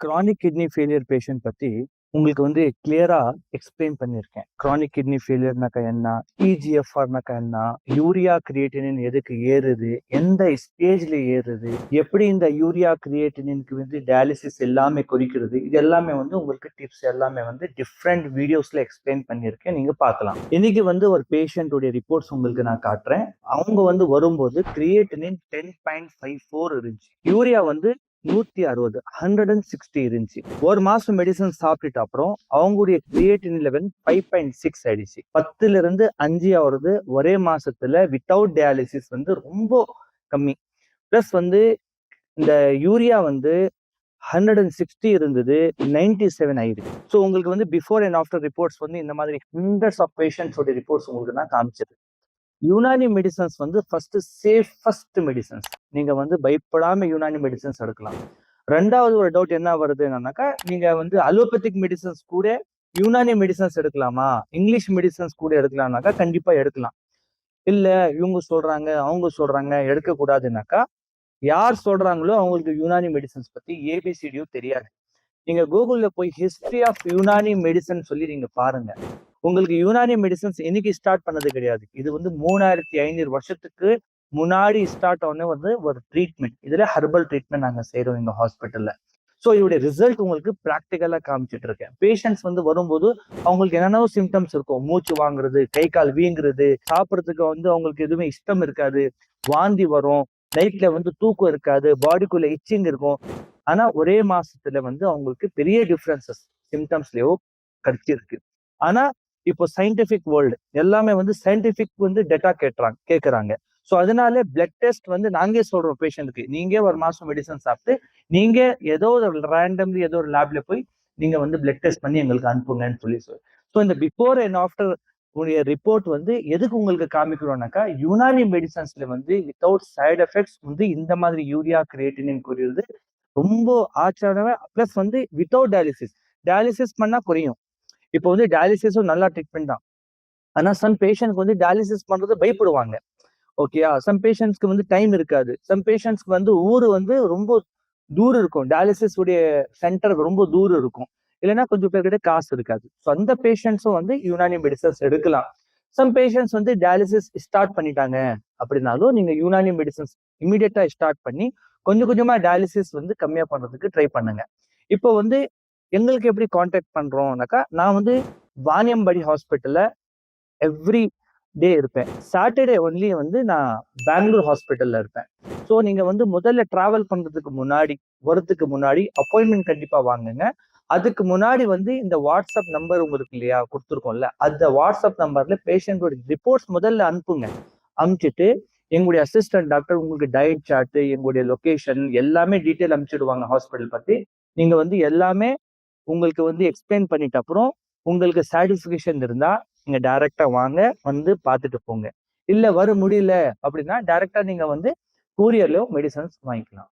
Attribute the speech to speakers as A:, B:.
A: Chronic kidney failure patient பத்தி உங்களுக்கு கிளியரா எக்ஸ்பிளைன் பண்ணியிருக்கேன். கிரானிக் கிட்னி ஃபெயிலியர்னாக்கா என்ன, இஜிஎஃப்ஆர்னாக்கா என்ன, யூரியா கிரியேட்டினின் எதுக்கு ஏறுது, எந்த ஸ்டேஜ்ல ஏறுது, எப்படி இந்த யூரியா கிரியேட்டினின்க்கு டயாலிசிஸ் எல்லாமே குறிக்கிறது, இது எல்லாமே உங்களுக்கு டிப்ஸ் எல்லாமே டிஃப்ரெண்ட் வீடியோஸ்ல எக்ஸ்பிளைன் பண்ணியிருக்கேன். நீங்க பார்க்கலாம். இன்னைக்கு ஒரு பேஷண்ட்டுடைய ரிப்போர்ட்ஸ் உங்களுக்கு நான் காட்டுறேன். அவங்க வரும்போது கிரியேட்டினின் 10.54 இருந்துச்சு. யூரியா 160 160 இருந்துச்சு. ஒரு மாசம் மெடிசன் சாப்பிட்டுட்டு அப்புறம் அவங்களுடைய கிரியேட்டின் லெவல் 5.6 ஆயிடுச்சு. 10ல இருந்து 5 ஆகுறது ஒரே மாசத்துல வித்தவுட் டயாலிசிஸ் ரொம்ப கம்மி. பிளஸ் இந்த யூரியா 160 இருந்தது 97 ஆயிடுச்சு. ஸோ உங்களுக்கு பிஃபோர் அண்ட் ஆஃப்டர் ரிப்போர்ட்ஸ் இந்த மாதிரி ஹண்ட்ரட்ஸ் ஆஃப் பேஷண்ட்ஸோட ரிப்போர்ட்ஸ் உங்களுக்கு நான் காமிச்சது. Unani medicines first safest medicines. நீங்க பயப்படாம யுனானி மெடிசன்ஸ் எடுக்கலாம். ரெண்டாவது ஒரு டவுட் என்ன வருது என்னன்னாக்கா, நீங்க அலோபதிக் மெடிசன்ஸ் கூட யுனானி மெடிசன்ஸ் எடுக்கலாமா, இங்கிலீஷ் மெடிசன்ஸ் கூட எடுக்கலாம்னாக்கா கண்டிப்பா எடுக்கலாம். இல்ல இவங்க சொல்றாங்க அவங்க சொல்றாங்க எடுக்க கூடாதுனாக்கா, யார் சொல்றாங்களோ அவங்களுக்கு யுனானி மெடிசன்ஸ் பத்தி ஏபிசிடியும் தெரியாது. நீங்க கூகுள்ல போய் ஹிஸ்டரி ஆஃப் யுனானி மெடிசன் சொல்லி நீங்க பாருங்க. உங்களுக்கு யுனானி மெடிசன்ஸ் இன்னைக்கு ஸ்டார்ட் பண்ணது கிடையாது. இது 3500 வருஷத்துக்கு முன்னாடி ஸ்டார்ட் ஆன ஒரு ட்ரீட்மெண்ட். இதுல ஹெர்பல் ட்ரீட்மெண்ட் நாங்க செய்யறோம் எங்க ஹாஸ்பிட்டல்ல. ஸோ இதோட ரிசல்ட் உங்களுக்கு ப்ராக்டிக்கலா காமிச்சிட்டு இருக்கேன். பேஷண்ட்ஸ் வரும்போது அவங்களுக்கு என்னென்ன சிம்டம்ஸ் இருக்கும், மூச்சு வாங்குறது, கை கால் வீங்குறது, சாப்பிட்றதுக்கு அவங்களுக்கு எதுவுமே இஷ்டம் இருக்காது, வாந்தி வரும், நைட்ல தூக்கம் இருக்காது, பாடிக்குள்ள இச்சிங் இருக்கும். ஆனா ஒரே மாசத்துல அவங்களுக்கு பெரிய டிஃபரன்சஸ் சிம்டம்ஸ்லயோ கிடைச்சிருக்கு. ஆனா இப்போ சயின்டிபிக் வேர்ல்டு எல்லாமே சயின்டிபிக் டேட்டா கேட்கறாங்க. ஸோ அதனால பிளட் டெஸ்ட் நாங்களே சொல்றோம் பேஷண்ட்டுக்கு, நீங்க ஒரு மாசம் மெடிசன் சாப்பிட்டு நீங்க ஏதோ ஒரு ரேண்டம்லி ஏதோ ஒரு லேப்ல போய் நீங்க பிளட் டெஸ்ட் பண்ணி எங்களுக்கு அனுப்புங்கன்னு சொல்லி ஸோ இந்த பிஃபோர் அண்ட் ஆஃப்டர் உடைய ரிப்போர்ட் எதுக்கு உங்களுக்கு காமிக்கிறோம்னாக்கா, யுனானி மெடிசன்ஸ்ல வித்தவுட் சைடு எஃபெக்ட்ஸ் இந்த மாதிரி யூரியா கிரியேட்டினின் கூறியது ரொம்ப ஆச்சரியமா. பிளஸ் வித்தவுட் டயாலிசிஸ் பண்ணா குறையும். இப்போ டயாலிசிஸும் நல்லா ட்ரீட்மெண்ட் தான். ஆனா சம் பேஷண்ட்க்கு டயாலிசிஸ் பண்றது பயப்படுவாங்க. ஓகேயா, சம் பேஷண்ட்ஸ்க்கு டைம் இருக்காது. சம் பேஷண்ட்ஸ்க்கு ஊரு ரொம்ப தூரம் இருக்கும், டயாலிசிஸ் உடைய சென்டர் ரொம்ப தூரம் இருக்கும். இல்லைன்னா கொஞ்சம் பேர்கிட்ட காசு இருக்காது. ஸோ அந்த பேஷண்ட்ஸும் யுனானி மெடிசன்ஸ் எடுக்கலாம். சம் பேஷண்ட்ஸ் டயாலிசிஸ் ஸ்டார்ட் பண்ணிட்டாங்க அப்படின்னாலும் நீங்க யுனானி மெடிசன்ஸ் இமீடியட்டா ஸ்டார்ட் பண்ணி கொஞ்சம் கொஞ்சமா டயாலிசிஸ் கம்மியா பண்றதுக்கு ட்ரை பண்ணுங்க. இப்போ எங்களுக்கு எப்படி கான்டாக்ட் பண்றோம்னாக்கா, நான் வாணியம்பாடி ஹாஸ்பிட்டல்ல எவ்ரி டே இருப்பேன். சாட்டர்டே ஒன்லி நான் பெங்களூர் ஹாஸ்பிட்டல்ல இருப்பேன். ஸோ நீங்க முதல்ல டிராவல் பண்றதுக்கு முன்னாடி, வரதுக்கு முன்னாடி அப்பாயின்மெண்ட் கண்டிப்பா வாங்குங்க. அதுக்கு முன்னாடி இந்த வாட்ஸ்அப் நம்பர் உங்களுக்கு இல்லையா கொடுத்துருக்கோம்ல, அந்த வாட்ஸ்அப் நம்பர்ல பேஷண்டோட ரிப்போர்ட்ஸ் முதல்ல அனுப்புங்க. அனுப்பிச்சிட்டு எங்களுடைய அசிஸ்டன்ட் டாக்டர் உங்களுக்கு டயட் சார்ட், எங்களுடைய லொகேஷன் எல்லாமே டீட்டெயில் அனுப்பிச்சிடுவாங்க ஹாஸ்பிட்டல் பத்தி. நீங்க எல்லாமே உங்களுக்கு எக்ஸ்பிளைன் பண்ணிட்ட அப்புறம் உங்களுக்கு சாட்டிஸ்ஃபிகேஷன் இருந்தா நீங்க டைரக்டா வாங்க, பார்த்துட்டு போங்க. இல்ல வர முடியல அப்படின்னா டைரக்டா நீங்க கூரியர்லயோ மெடிசன்ஸ் வாங்கிக்கலாம்.